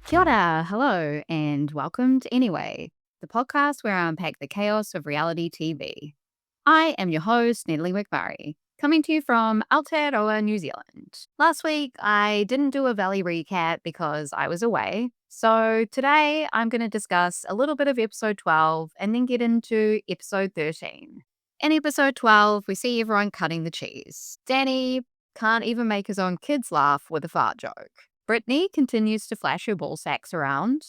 Kia ora, hello, and welcome to Anyway, the podcast where I unpack the chaos of reality TV. I am your host, Natalie McMurray, coming to you from Aotearoa, New Zealand. Last week, I didn't do a Valley recap because I was away. So today, I'm going to discuss a little bit of episode 12 and then get into episode 13. In episode 12, we see everyone cutting the cheese. Danny can't even make his own kids laugh with a fart joke. Brittany continues to flash her ball sacks around.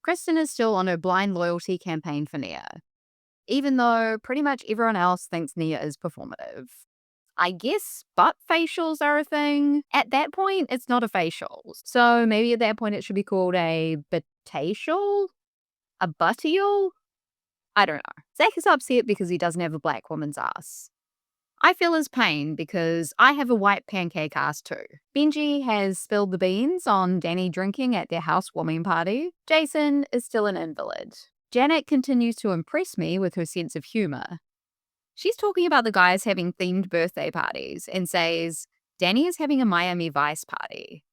Kristen is still on her blind loyalty campaign for Nia, even though pretty much everyone else thinks Nia is performative. I guess butt facials are a thing. At that point, it's not a facial. So maybe at that point it should be called a butacial? A buttial? I don't know. Zack is upset because he doesn't have a black woman's ass. I feel his pain because I have a white pancake ass too. Benji has spilled the beans on Danny drinking at their housewarming party. Jason is still an invalid. Janet continues to impress me with her sense of humor. She's talking about the guys having themed birthday parties and says, Danny is having a Miami Vice party.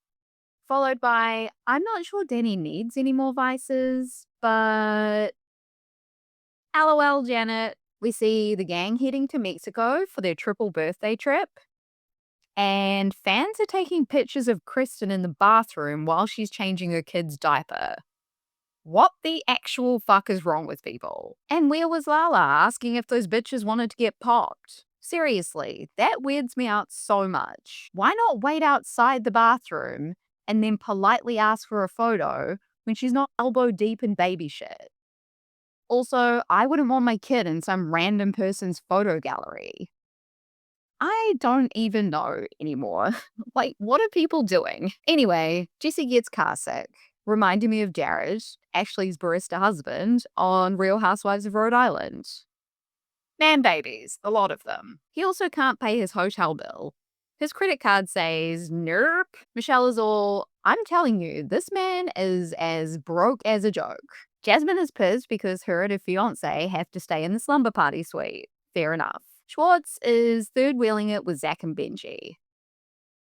Followed by, I'm not sure Danny needs any more vices, but LOL, Janet. We see the gang heading to Mexico for their triple birthday trip. And fans are taking pictures of Kristen in the bathroom while she's changing her kid's diaper. What the actual fuck is wrong with people? And where was Lala asking if those bitches wanted to get popped? Seriously, that weirds me out so much. Why not wait outside the bathroom and then politely ask for a photo when she's not elbow deep in baby shit? Also, I wouldn't want my kid in some random person's photo gallery. I don't even know anymore. Like, what are people doing? Anyway, Jesse gets car sick, reminding me of Jared, Ashley's barista husband, on Real Housewives of Rhode Island. Man babies, a lot of them. He also can't pay his hotel bill. His credit card says, Nerp. Michelle is all, I'm telling you, this man is as broke as a joke. Jasmine is pissed because her and her fiancé have to stay in the slumber party suite. Fair enough. Schwartz is third-wheeling it with Zack and Benji.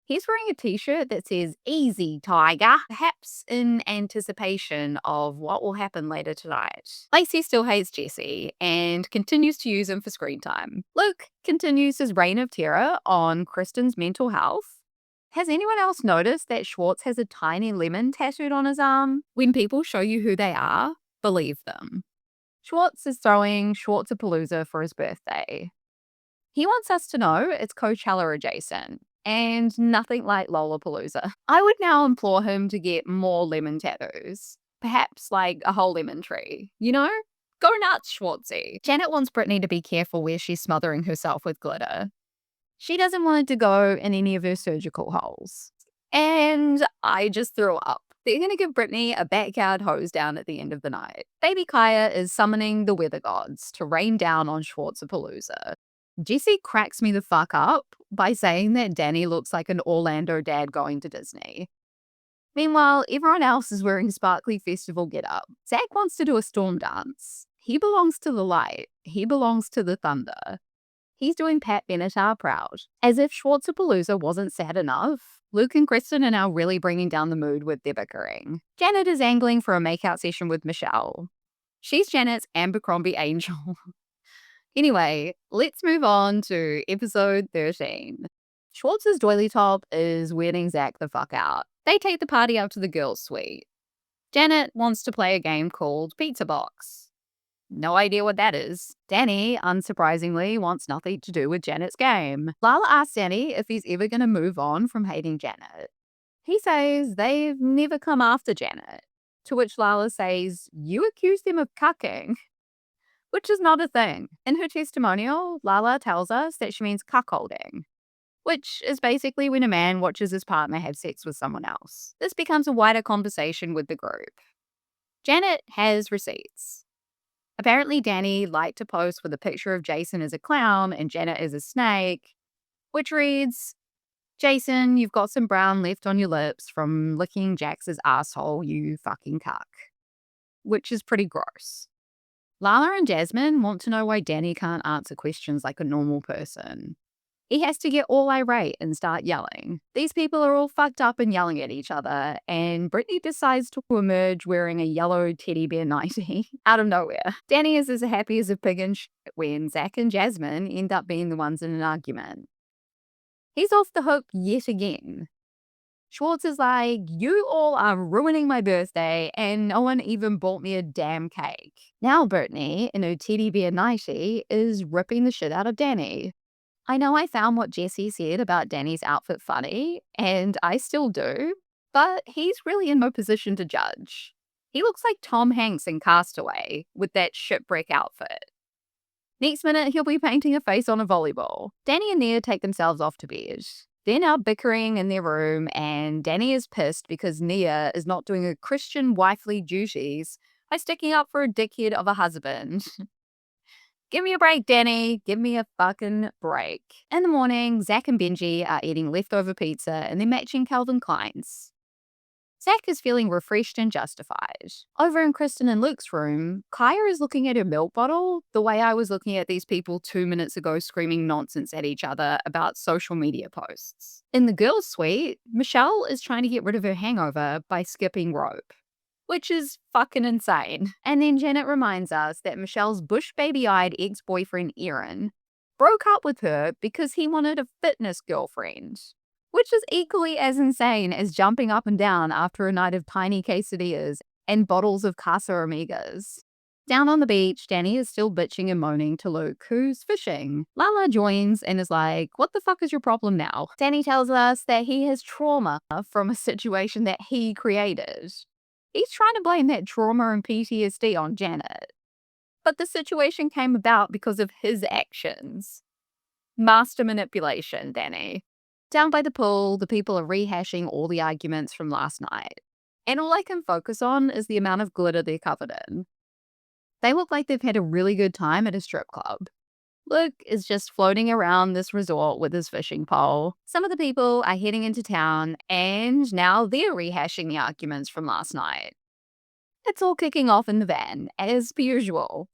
He's wearing a t-shirt that says, Easy, Tiger, perhaps in anticipation of what will happen later tonight. Lacey still hates Jesse and continues to use him for screen time. Luke continues his reign of terror on Kristen's mental health. Has anyone else noticed that Schwartz has a tiny lemon tattooed on his arm? When people show you who they are, believe them. Schwartz is throwing Schwartzopalooza for his birthday. He wants us to know it's Coachella adjacent and nothing like Lollapalooza. I would now implore him to get more lemon tattoos. Perhaps like a whole lemon tree, you know? Go nuts, Schwartzy. Janet wants Brittany to be careful where she's smothering herself with glitter. She doesn't want it to go in any of her surgical holes. And I just threw up. They're going to give Brittany a backyard hose down at the end of the night. Baby Kaya is summoning the weather gods to rain down on Schwartzopalooza. Jesse cracks me the fuck up by saying that Danny looks like an Orlando dad going to Disney. Meanwhile, everyone else is wearing sparkly festival get-up. Zack wants to do a storm dance. He belongs to the light. He belongs to the thunder. He's doing Pat Benatar proud. As if Schwartzopalooza wasn't sad enough, Luke and Kristen are now really bringing down the mood with their bickering. Janet is angling for a makeout session with Michelle. She's Janet's Abercrombie angel. Anyway, let's move on to episode 13. Schwartz's doily top is weirding Zack the fuck out. They take the party up to the girls' suite. Janet wants to play a game called Pizza Box. No idea what that is. Danny, unsurprisingly, wants nothing to do with Janet's game. Lala asks Danny if he's ever going to move on from hating Janet. He says they've never come after Janet, to which Lala says, you accuse them of cucking, which is not a thing. In her testimonial, Lala tells us that she means cuckolding, which is basically when a man watches his partner have sex with someone else. This becomes a wider conversation with the group. Janet has receipts. Apparently, Danny liked to post with a picture of Jason as a clown and Janet as a snake, which reads, Jason, you've got some brown left on your lips from licking Jax's asshole, you fucking cuck. Which is pretty gross. Lala and Jasmine want to know why Danny can't answer questions like a normal person. He has to get all irate and start yelling. These people are all fucked up and yelling at each other, and Brittany decides to emerge wearing a yellow teddy bear nighty out of nowhere. Danny is as happy as a pig in shit when Zack and Jasmine end up being the ones in an argument. He's off the hook yet again. Schwartz is like, you all are ruining my birthday, and no one even bought me a damn cake. Now Brittany, in her teddy bear nighty, is ripping the shit out of Danny. I know I found what Jesse said about Danny's outfit funny, and I still do, but he's really in no position to judge. He looks like Tom Hanks in Castaway with that shipwreck outfit. Next minute, he'll be painting a face on a volleyball. Danny and Nia take themselves off to bed. They're now bickering in their room, and Danny is pissed because Nia is not doing her Christian wifely duties by sticking up for a dickhead of a husband. Give me a break, Danny. Give me a fucking break. In the morning, Zack and Benji are eating leftover pizza and they're matching Calvin Klein's. Zack is feeling refreshed and justified. Over in Kristen and Luke's room, Kaya is looking at her milk bottle the way I was looking at these people 2 minutes ago screaming nonsense at each other about social media posts. In the girls' suite, Michelle is trying to get rid of her hangover by skipping rope, which is fucking insane. And then Janet reminds us that Michelle's bush baby-eyed ex-boyfriend Aaron broke up with her because he wanted a fitness girlfriend, which is equally as insane as jumping up and down after a night of tiny quesadillas and bottles of Casa Amigas. Down on the beach, Danny is still bitching and moaning to Luke, who's fishing. Lala joins and is like, what the fuck is your problem now? Danny tells us that he has trauma from a situation that he created. He's trying to blame that trauma and PTSD on Janet. But the situation came about because of his actions. Master manipulation, Danny. Down by the pool, the people are rehashing all the arguments from last night. And all I can focus on is the amount of glitter they're covered in. They look like they've had a really good time at a strip club. Luke is just floating around this resort with his fishing pole. Some of the people are heading into town, and now they're rehashing the arguments from last night. It's all kicking off in the van, as per usual.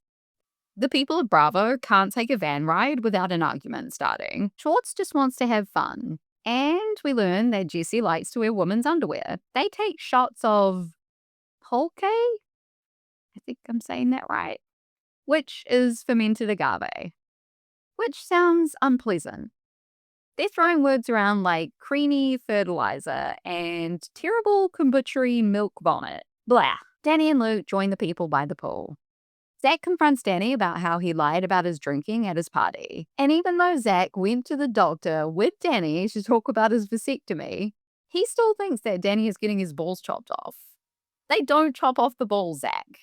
The people of Bravo can't take a van ride without an argument starting. Schwartz just wants to have fun. And we learn that Jesse likes to wear women's underwear. They take shots of pulque? I think I'm saying that right. Which is fermented agave. Which sounds unpleasant. They're throwing words around like creamy fertilizer and terrible kombucha milk vomit. Blah. Danny and Luke join the people by the pool. Zack confronts Danny about how he lied about his drinking at his party. And even though Zack went to the doctor with Danny to talk about his vasectomy, he still thinks that Danny is getting his balls chopped off. They don't chop off the balls, Zack.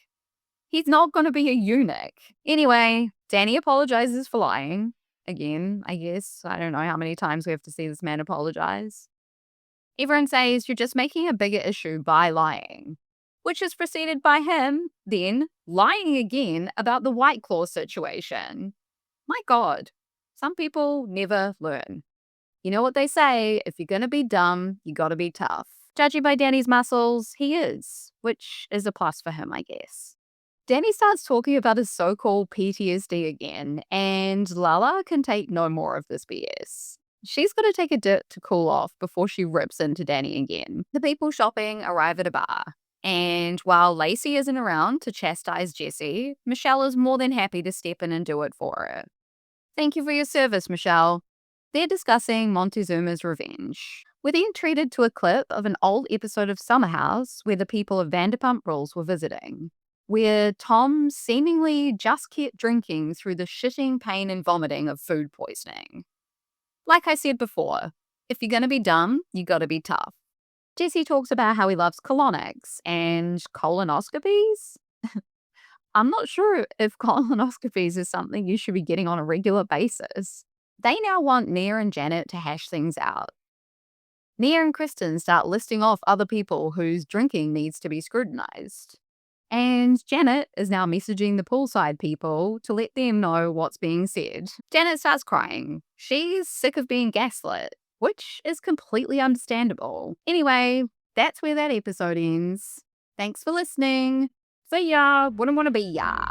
He's not going to be a eunuch. Anyway, Danny apologizes for lying. Again, I guess. I don't know how many times we have to see this man apologize. Everyone says you're just making a bigger issue by lying, which is preceded by him then lying again about the White Claw situation. My God, some people never learn. You know what they say, if you're going to be dumb, you got to be tough. Judging by Danny's muscles, he is, which is a plus for him, I guess. Danny starts talking about his so-called PTSD again, and Lala can take no more of this BS. She's got to take a dip to cool off before she rips into Danny again. The people shopping arrive at a bar, and while Lacey isn't around to chastise Jesse, Michelle is more than happy to step in and do it for her. Thank you for your service, Michelle. They're discussing Montezuma's revenge. We're then treated to a clip of an old episode of Summer House where the people of Vanderpump Rules were visiting, where Tom seemingly just kept drinking through the shitting, pain, and vomiting of food poisoning. Like I said before, if you're going to be dumb, you got to be tough. Jesse talks about how he loves colonics and colonoscopies. I'm not sure if colonoscopies is something you should be getting on a regular basis. They now want Nia and Janet to hash things out. Nia and Kristen start listing off other people whose drinking needs to be scrutinized. And Janet is now messaging the poolside people to let them know what's being said. Janet starts crying. She's sick of being gaslit, which is completely understandable. Anyway, that's where that episode ends. Thanks for listening. See ya. Wouldn't want to be ya.